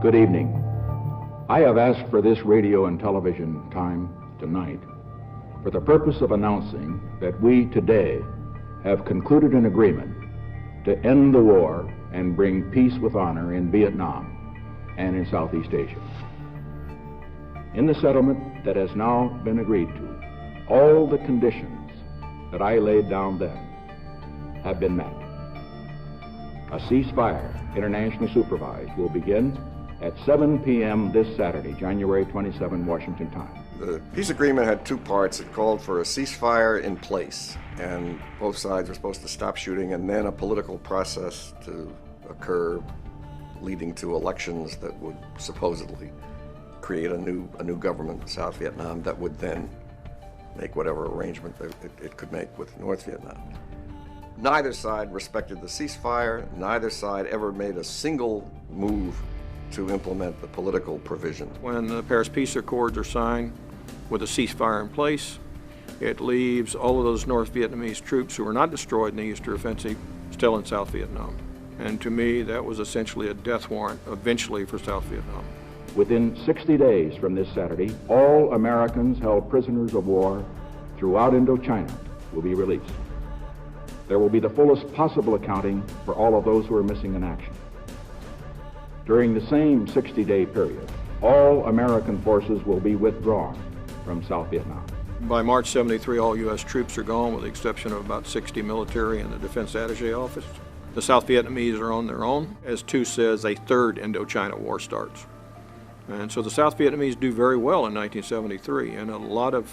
Good evening. I have asked for this radio and television time tonight for the purpose of announcing that we today have concluded an agreement to end the war and bring peace with honor in Vietnam and in Southeast Asia. In the settlement that has now been agreed to, all the conditions that I laid down then have been met. A ceasefire, internationally supervised, will begin at 7 p.m. this Saturday, January 27, Washington time. The peace agreement had two parts. It called for a ceasefire in place, and both sides were supposed to stop shooting, and then a political process to occur leading to elections that would supposedly create a new government in South Vietnam that would then make whatever arrangement it could make with North Vietnam. Neither side respected the ceasefire. Neither side ever made a single move to implement the political provision. When the Paris Peace Accords are signed with a ceasefire in place, it leaves all of those North Vietnamese troops who were not destroyed in the Easter Offensive still in South Vietnam. And to me, that was essentially a death warrant eventually for South Vietnam. Within 60 days from this Saturday, all Americans held prisoners of war throughout Indochina will be released. There will be the fullest possible accounting for all of those who are missing in action. During the same 60-day period, all American forces will be withdrawn from South Vietnam. By March 73, all U.S. troops are gone, with the exception of about 60 military in the Defense Attaché office. The South Vietnamese are on their own. As Tu says, a third Indochina war starts. And so the South Vietnamese do very well in 1973, and a lot of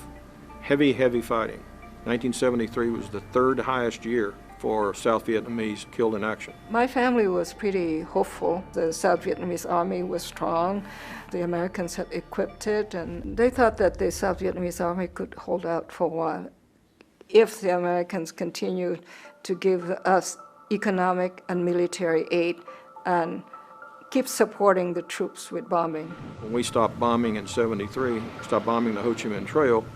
heavy fighting. 1973 was the third highest year for South Vietnamese killed in action. My family was pretty hopeful. The South Vietnamese army was strong. The Americans had equipped it, and they thought that the South Vietnamese army could hold out for a while if the Americans continued to give us economic and military aid and keep supporting the troops with bombing. When we stopped bombing in 73, stopped bombing the Ho Chi Minh Trail,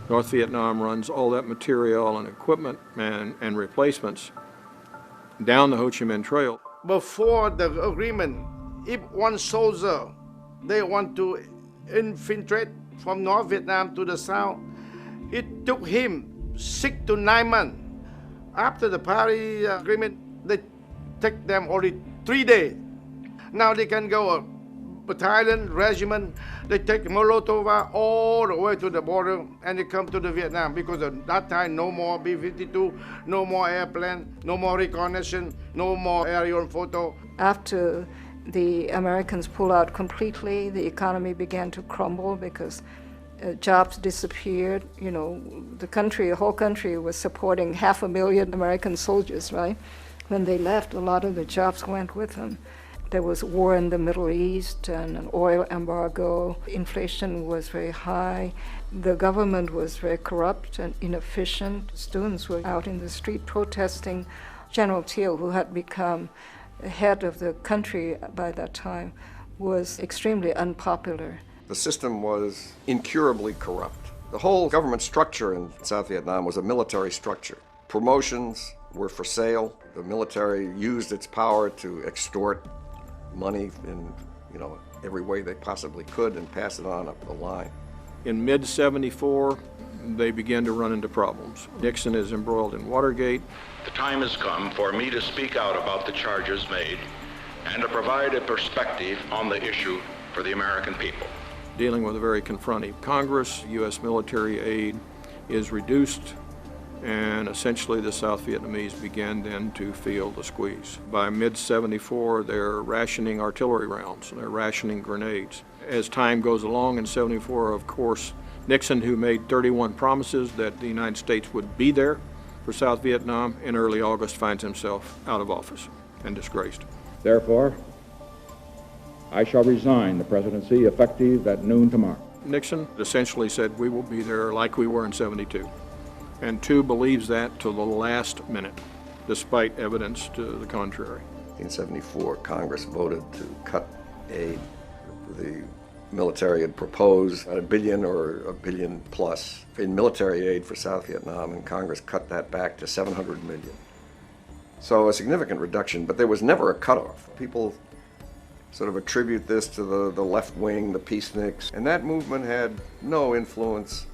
North Vietnam runs all that material and equipment and replacements down the Ho Chi Minh Trail. Before the agreement, if one soldier, they want to infiltrate from North Vietnam to the south, it took him 6 to 9 months. After the Paris agreement, they take them only 3 days. Now they can go a battalion, regiment, they take Molotova all the way to the border and they come to the Vietnam, because at that time no more B-52, no more airplane, no more reconnaissance, no more aerial photo. After the Americans pulled out completely, the economy began to crumble because jobs disappeared. You know, the whole country was supporting 500,000 American soldiers, right? When they left, a lot of the jobs went with them. There was war in the Middle East and an oil embargo. Inflation was very high. The government was very corrupt and inefficient. Students were out in the street protesting. General Thiel, who had become head of the country by that time, was extremely unpopular. The system was incurably corrupt. The whole government structure in South Vietnam was a military structure. Promotions were for sale. The military used its power to extort money in every way they possibly could and pass it on up the line. In mid-74, they began to run into problems. Nixon is embroiled in Watergate. The time has come for me to speak out about the charges made and to provide a perspective on the issue for the American people. Dealing with a very confronting Congress, U.S. military aid is reduced, and essentially the South Vietnamese began then to feel the squeeze. By mid-74, they're rationing artillery rounds, they're rationing grenades. As time goes along in 74, of course, Nixon, who made 31 promises that the United States would be there for South Vietnam, in early August finds himself out of office and disgraced. Therefore, I shall resign the presidency effective at noon tomorrow. Nixon essentially said, we will be there like we were in 72. And Tu believes that to the last minute, despite evidence to the contrary. In 1974, Congress voted to cut aid. The military had proposed $1 billion or $1 billion plus in military aid for South Vietnam, and Congress cut that back to $700 million. So a significant reduction, but there was never a cutoff. People sort of attribute this to the left wing, the peaceniks, and that movement had no influence.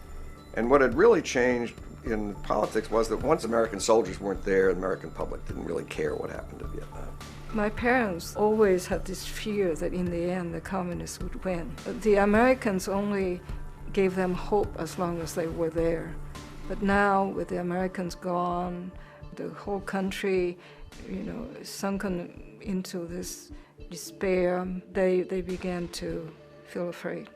And what had really changed in politics was that once American soldiers weren't there, the American public didn't really care what happened to Vietnam. My parents always had this fear that in the end the communists would win. The Americans only gave them hope as long as they were there. But now, with the Americans gone, the whole country, sunken into this despair, they began to feel afraid.